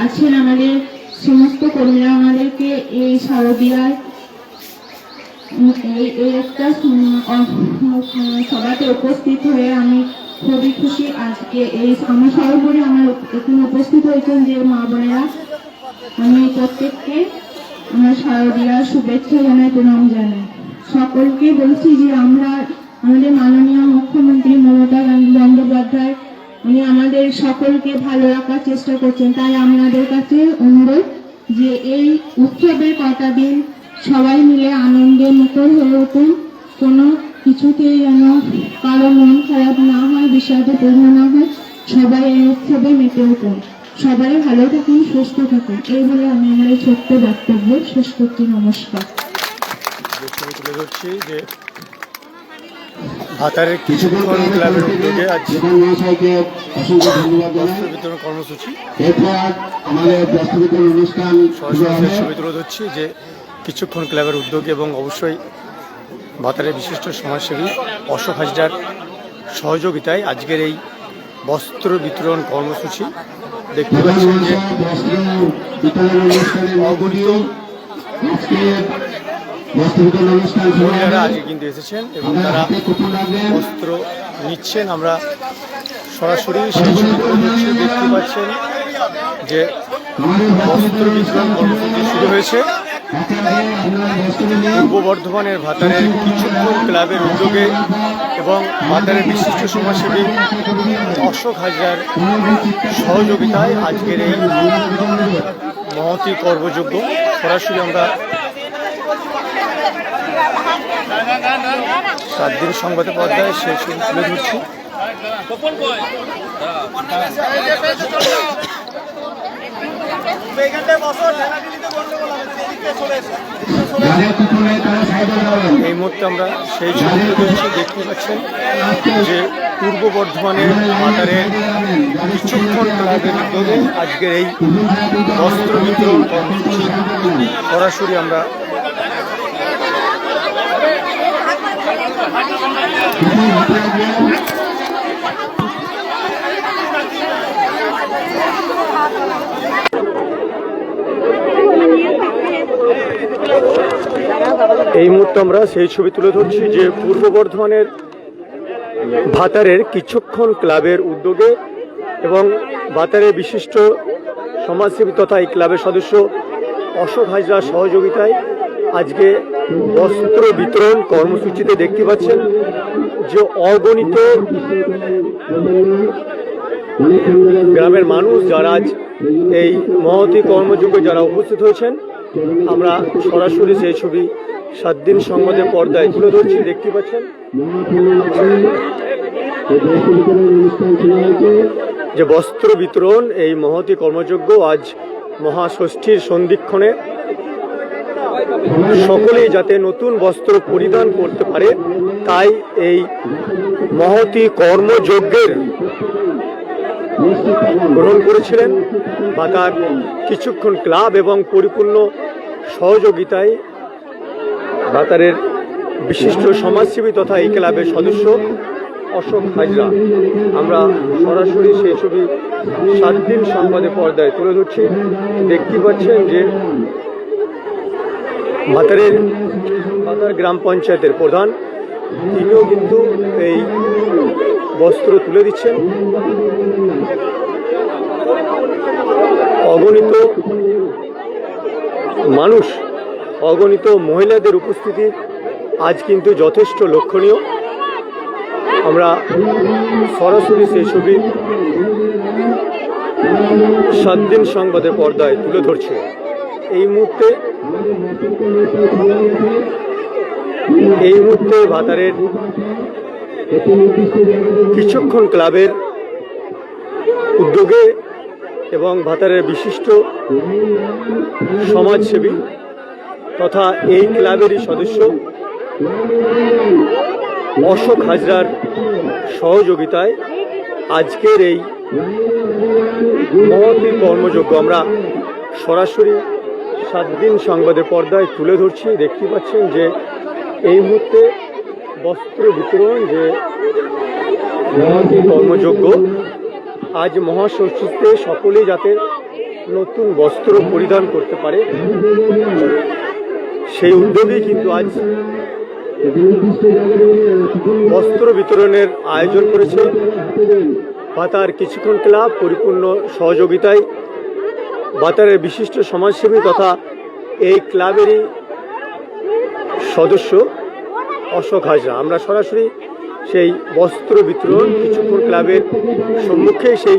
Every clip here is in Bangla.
আছেন আমাদের সমস্ত কর্মীরা, আমাদেরকে এই শারদীয়ার এই একটা সভাতে উপস্থিত হয়ে আমি খুবই খুশি। আজকে এই আমার সর্বোপরি আমার এখানে উপস্থিত হয়েছেন যে মা বোনেরা, আমি প্রত্যেককে আমার শারদীয়ার শুভেচ্ছা জানাই, প্রণাম জানাই। সকলকে বলছি যে আমরা আমাদের মাননীয় মুখ্যমন্ত্রী মমতা বন্দ্যোপাধ্যায় উনি আমাদের সকলকে ভালো রাখার চেষ্টা করছেন। তাই আপনাদের কাছে অনুরোধ যে এই উৎসবের কটা দিন সবাই মিলে আনন্দে মুখর হয়ে উঠুন, কোনো কিছুতেই যেন কারো মন খারাপ না হয়, বিষাদপূর্ণ না হয়, সবাই এই উৎসবে মেতে উঠুন। সবাই ভালো থাকুন, সুস্থ থাকুন, এই বলে আমি আমার এই ছোট্ট বক্তব্য শেষ করছি। নমস্কার। ভাতারের কিছু ক্লাবের উদ্যোগে আজ বিতরণ কর্মসূচি ছবি তুলে ধরছি যে কিছুক্ষণ ক্লাবের উদ্যোগে এবং অবশ্যই ভাতারের বিশিষ্ট সমাজসেবী অশোক হাজরার সহযোগিতায় আজকের এই বস্ত্র বিতরণ কর্মসূচি দেখতে পাচ্ছেন যে অগণিত মহিলারা আজকে কিন্তু এসেছেন এবং তারা বস্ত্র নিচ্ছেন। আমরা সরাসরি সেই ছবি দেখতে পাচ্ছেন যে বস্ত্র বিতরণ কর্মসূচি শুরু হয়েছে পূর্ব বর্ধমানের ভাতারের কিছুক্ষণ ক্লাবের উদ্যোগে এবং ভাতারের বিশিষ্ট সমাজসেবী অশোক হাজরার সহযোগিতায় আজকের এই মহতি কর্মযজ্ঞ সরাসরি আমরা 7 দিন সংবাদে পর্দায় সেই ছবি তুলে ধরছি। এই মুহূর্তে আমরা সেই ছবি তুলে ধরছি। দেখতে পাচ্ছেন যে পূর্ব বর্ধমানের ভাতারের কিছুক্ষণ ক্লাবের উদ্যোগে আজকের এই বস্ত্র বিতরণ কর্মসূচি সরাসরি আমরা এই মুহূর্তে আমরা সেই ছবি তুলে ধরছি যে পূর্ব বর্ধমানের ভাতারের কিছুক্ষণ ক্লাবের উদ্যোগে এবং ভাতারের বিশিষ্ট সমাজসেবী তথা এই ক্লাবের সদস্য অশোক হাজরার সহযোগিতায় আজকে বস্ত্র বিতরণ কর্মসূচিতে দেখতে পাচ্ছেন যে অগণিত গ্রামের মানুষ যারা আজ এই মহতি কর্মযজ্ঞে যারা উপস্থিত হয়েছেন, আমরা সরাসরি সেই ছবি 7 দিন সংবাদের পর্দায় তুলে ধরছি। দেখতে পাচ্ছেন যে বস্ত্র বিতরণ এই মহতি কর্মযজ্ঞ আজ মহাষষ্ঠীর সন্ধিক্ষণে সকলেই যাতে নতুন বস্ত্র পরিধান করতে পারে তাই এই মহতি কর্মযজ্ঞের গ্রহণ করেছিলেন ভাতার কিছুক্ষণ ক্লাব এবং পরিপূর্ণ সহযোগিতায় ভাতারের বিশিষ্ট সমাজসেবী তথা এই ক্লাবের সদস্য অশোক হাজরা। আমরা সরাসরি সেই ছবি 7 দিন সংবাদে পর্দায় তুলে ধরছি। দেখতে পাচ্ছেন যে ভাতার গ্রাম পঞ্চায়েতের প্রধান তিনিও কিন্তু এই বস্ত্র তুলে দিচ্ছেন। অগণিত মানুষ, অগণিত মহিলাদের উপস্থিতি আজ কিন্তু যথেষ্ট লক্ষণীয়। আমরা সরাসরি সেই ছবি 7 দিন সংবাদের পর্দায় তুলে ধরছি। এই মুহূর্তে ভাতারের কিছুক্ষণ ক্লাবের উদ্যোগে এবং ভাতারের বিশিষ্ট সমাজসেবী তথা এই ক্লাবেরই সদস্য অশোক হাজরার সহযোগিতায় আজকের এই মহতি কর্মযজ্ঞ আমরা সরাসরি 7 দিন সংবাদের পর্দায় তুলে ধরছি। দেখতে পাচ্ছেন যে এই মুহূর্তে বস্ত্র বিতরণ যে কর্মযোগ্য। আজ মহাষষ্ঠীতে সকলেই যাতে নতুন বস্ত্র পরিধান করতে পারে সেই উদ্যোগেই কিন্তু আজ বস্ত্র বিতরণের আয়োজন করেছে ভাতার কিছুক্ষণ ক্লাব পরিপূর্ণ সহযোগিতায়। ভাতারের বিশিষ্ট সমাজসেবী তথা এই ক্লাবেরই সদস্য অশোক হাজরা। আমরা সরাসরি সেই বস্ত্র বিতরণ কিছুক্ষণ ক্লাবের সম্মুখে সেই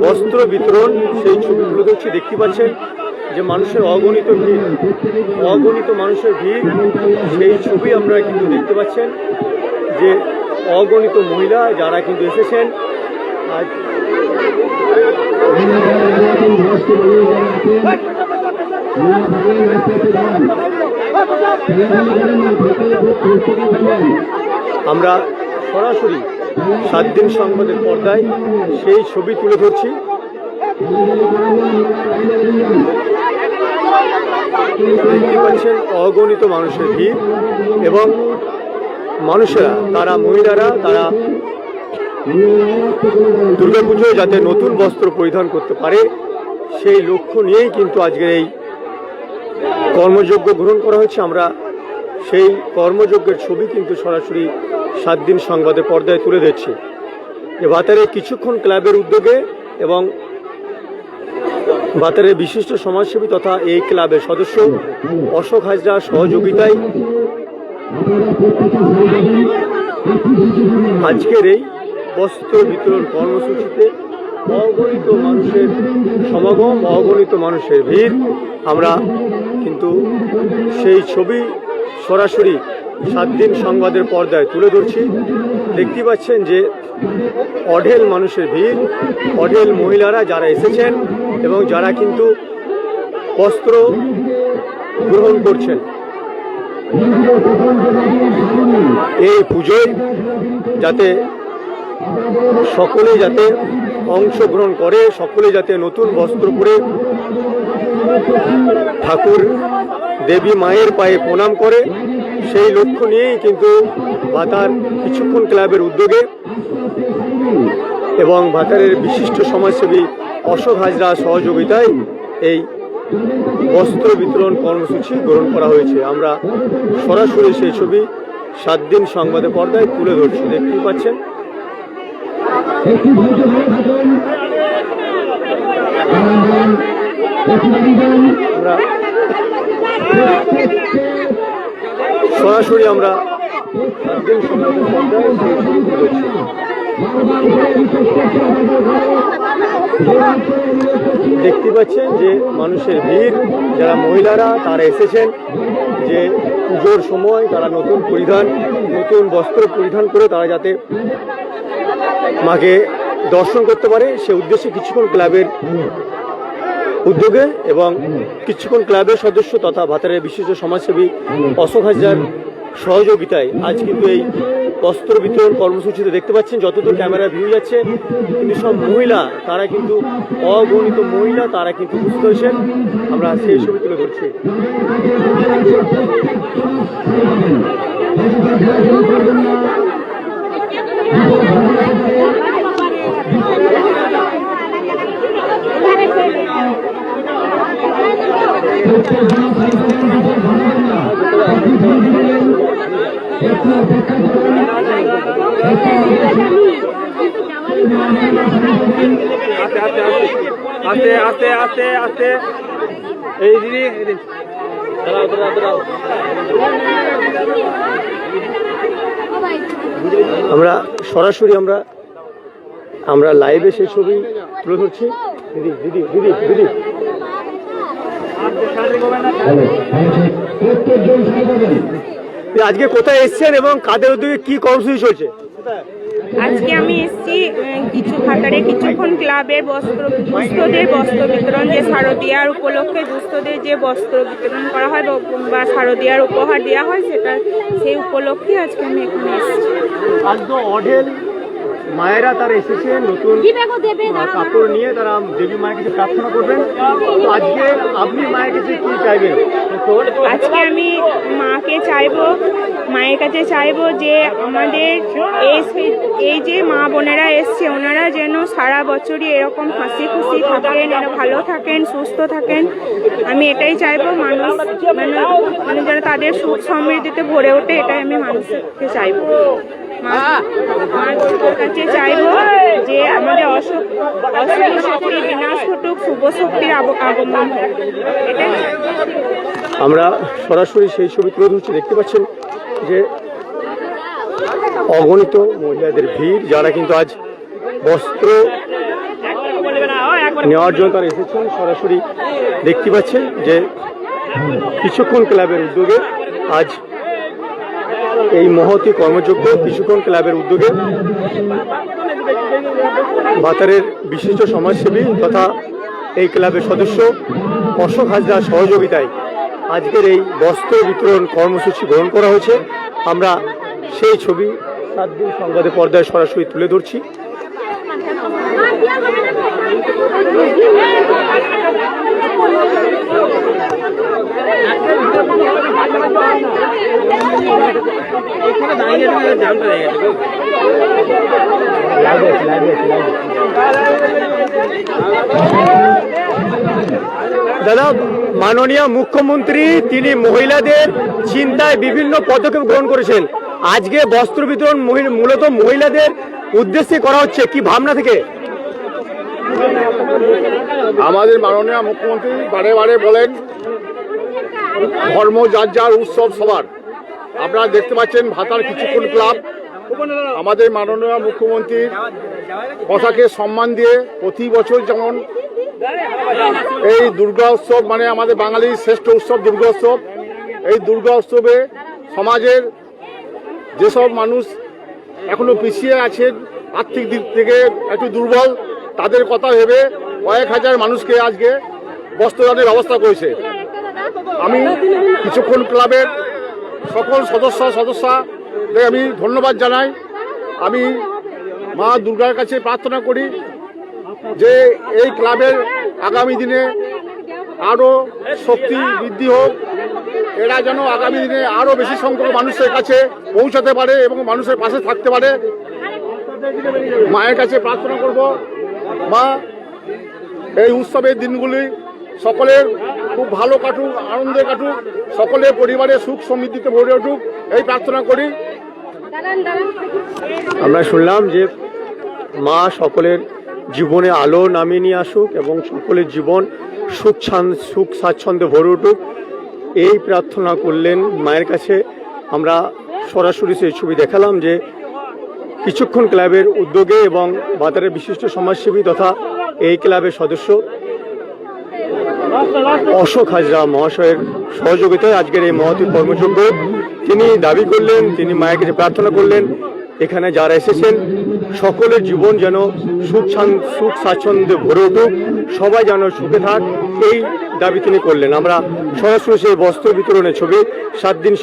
বস্ত্র বিতরণ সেই ছবি তুলে ধরছি। দেখতে পাচ্ছেন যে মানুষের অগণিত মানুষের ভিড়, সেই ছবি আমরা কিন্তু দেখতে পাচ্ছেন যে অগণিত মহিলা যারা কিন্তু এসেছেন আজ আমরা সরাসরি 7 দিন সংবাদের পর্দায় সেই ছবি তুলে ধরছি। দেখতে পাচ্ছেন অগণিত মানুষের ভিড় এবং মানুষেরা তারা মহিলারা তারা দুর্গাপুজোয় যাতে নতুন বস্ত্র পরিধান করতে পারে সেই লক্ষ্য নিয়েই কিন্তু আজকের এই কর্মযজ্ঞ গ্রহণ করা হয়েছে। আমরা সেই কর্মযজ্ঞের ছবি কিন্তু সরাসরি 7 দিন সংবাদের পর্দায় তুলে ধরছি। এ ভাতারের কিছুক্ষণ ক্লাবের উদ্যোগে এবং ভাতারের বিশিষ্ট সমাজসেবী তথা এই ক্লাবের সদস্য অশোক হাজরার সহযোগিতায় আজকের এই বস্ত্র বিতরণ কর্মসূচিতে অগণিত মানুষের সমাগম, অগণিত মানুষের ভিড়। আমরা কিন্তু সেই ছবি সরাসরি 7 দিন সংবাদের পর্দায় তুলে ধরছি। দেখতে পাচ্ছেন যে অঢেল মানুষের ভিড়, অঢেল মহিলারা যারা এসেছেন এবং যারা কিন্তু বস্ত্র গ্রহণ করছেন এই পুজোয়, যাতে সকলে যাতে অংশগ্রহণ করে, সকলে যাতে নতুন বস্ত্র পরে ঠাকুর দেবী মায়ের পায়ে প্রণাম করে সেই লক্ষ্য নিয়েই কিন্তু ভাতার কিছুক্ষণ ক্লাবের উদ্যোগে এবং ভাতারের বিশিষ্ট সমাজসেবী অশোক হাজরা সহযোগিতায় এই বস্ত্র বিতরণ কর্মসূচি গ্রহণ করা হয়েছে। আমরা সরাসরি সেই ছবি 7 দিন সংবাদের পর্দায় তুলে ধরছি। দেখতেই পাচ্ছেন আমরা সরাসরি আমরা 7 দিন সংবাদের পর্দায় সেই ছবি তুলে ধরছি। দেখতে পাচ্ছেন যে মানুষের ভিড়, যারা মহিলারা তারা এসেছেন যে পুজোর সময় তারা নতুন বস্ত্র পরিধান করে তারা যাতে মাকে দর্শন করতে পারে সে উদ্দেশ্যে কিছুক্ষণ ক্লাবের উদ্যোগে এবং কিছুক্ষণ ক্লাবের সদস্য তথা ভাতারের বিশিষ্ট সমাজসেবী অশোক হাজরার সহযোগিতায় আজ কিন্তু এই বস্ত্র বিতরণ কর্মসূচিতে দেখতে পাচ্ছেন যতদূর ক্যামেরা ভিউ যাচ্ছে কিন্তু সব মহিলা তারা কিন্তু অগণিত মহিলা তারা কিন্তু বুঝতে হয়েছেন। আমরা সেই ছবি তুলে ধরছি। আস্তে আস্তে আস্তে আস্তে এই দিদি দাঁড়াও দাঁড়াও দাঁড়াও। আমরা সরাসরি আমরা লাইভে সেই ছবি তুলে ধরছি। দিদি দিদি দিদি দিদি আজকে কোথায় এসছেন এবং কাদের উদ্যোগে কি কর্মসূচি চলছে? আজকে আমি এসেছি ভাতারে কিছুক্ষণ ক্লাবের দুস্থদের বস্ত্র বিতরণ, যে শারদীয়ার উপলক্ষে দুস্থদের যে বস্ত্র বিতরণ করা হয় বা শারদীয়ার উপহার দেওয়া হয় সেই উপলক্ষে আজকে আমি এখানে এসেছি। আজ তো অঢেল মায়েরা তারা এসেছেন নতুন কাপড় নিয়ে, তারা দেবী মায়ের কাছে প্রার্থনা করবেন। তো আজকে আপনি মায়ের কাছে কি চাইবেন? আজকে আমি মায়ের কাছে চাইবো যে আমাদের এই যে মা বোনেরা এসছে ওনারা যেন সারা বছরই এরকম হাসি খুশি থাকেন, ভালো থাকেন, সুস্থ থাকেন। আমি এটাই চাইবো, মানুষ মানে যেন তাদের সুখ সমৃদ্ধিতে ভরে ওঠে, এটাই আমি মানুষকে চাইবো। মার কাছে চাইবো যে আমাদের অশুভ শক্তির বিনাশ ঘটুক, শুভ শক্তির আগমন হোক, এটাই চাইবো। আমরা সরাসরি সেই ছবি তুলে ধরছি। দেখতে পাচ্ছেন যে অগণিত মহিলাদের ভিড়, যারা কিন্তু আজ বস্ত্র নেওয়ার জন্য তারা এসেছেন। সরাসরি দেখতে পাচ্ছেন যে কিছুক্ষণ ক্লাবের উদ্যোগে আজ এই মহতি কর্মযোগ্য কিছুক্ষণ ক্লাবের উদ্যোগে ভাতারের বিশিষ্ট সমাজসেবী তথা এই ক্লাবের সদস্য অশোক হাজরার সহযোগিতায় আজকের এই বস্ত্র বিতরণ কর্মসূচি গ্রহণ করা হয়েছে। আমরা সেই ছবি 7 দিন সংবাদে পর্দায় সরাসরি তুলে ধরছি। দাদা, মাননীয় মুখ্যমন্ত্রী তিনি মহিলাদের চিন্তায় বিভিন্ন পদক্ষেপ গ্রহণ করেছেন। আজকে বস্ত্র বিতরণ মূলত মহিলাদের উদ্দেশ্যে করা হচ্ছে, কি ভাবনা থেকে? আমাদের মাননীয় মুখ্যমন্ত্রী বারে বারে বলেন ধর্ম যার যার, উৎসব সবার। আপনারা দেখতে পাচ্ছেন ভাতার কিছুক্ষণ ক্লাব আমাদের মাননীয় মুখ্যমন্ত্রীর কথাকে সম্মান দিয়ে প্রতি বছর যেমন এই দুর্গা উৎসব মানে আমাদের বাঙালির শ্রেষ্ঠ উৎসব দুর্গা উৎসব, এই দুর্গা উৎসবে সমাজের যেসব মানুষ এখনো পিছিয়ে আছেন, আর্থিক দিক থেকে একটু দুর্বল, তাদের কথা ভেবে কয়েক হাজার মানুষকে আজকে বস্ত্রদানের ব্যবস্থা করেছে। আমি কিছুক্ষণ ক্লাবের সকল সদস্যদের আমি ধন্যবাদ জানাই। আমি মা দুর্গার কাছে প্রার্থনা করি যে এই ক্লাবের আগামী দিনে আরও শক্তি বৃদ্ধি হোক, এরা যেন আগামী দিনে আরও বেশি সংখ্যক মানুষের কাছে পৌঁছাতে পারে এবং মানুষের পাশে থাকতে পারে। মায়ের কাছে প্রার্থনা করব, মা এই উৎসবের দিনগুলি সকলের খুব ভালো কাটুক, আনন্দে কাটুক, সকলের পরিবারের সুখ সমৃদ্ধিতে ভরে উঠুক, এই প্রার্থনা করি। আমরা শুনলাম যে মা সকলের জীবনে আলো নামিয়ে নিয়ে আসুক এবং সকলের জীবন সুখ স্বাচ্ছন্দ্যে ভরে উঠুক, এই প্রার্থনা করলেন মায়ের কাছে। আমরা সরাসরি সেই ছবি দেখালাম যে কিছুক্ষণ ক্লাবের উদ্যোগে এবং ভাতারের বিশিষ্ট সমাজসেবী তথা এই ক্লাবের সদস্য অশোক হাজরা মহাশয়ের সহযোগিতায় আজকের এই মহতী কর্মযজ্ঞ তিনি দাবি করলেন, তিনি মায়ের কাছে প্রার্থনা করলেন এখানে যারা এসেছেন সকলের জীবন যেন সুখ স্বাচ্ছন্দ্যে ভরে উঠুক, সবাই যেন সুখে থাক, এই দাবি তিনি করলেন। আমরা সরাসরি সেই বস্ত্র বিতরণের ছবি 7 দিন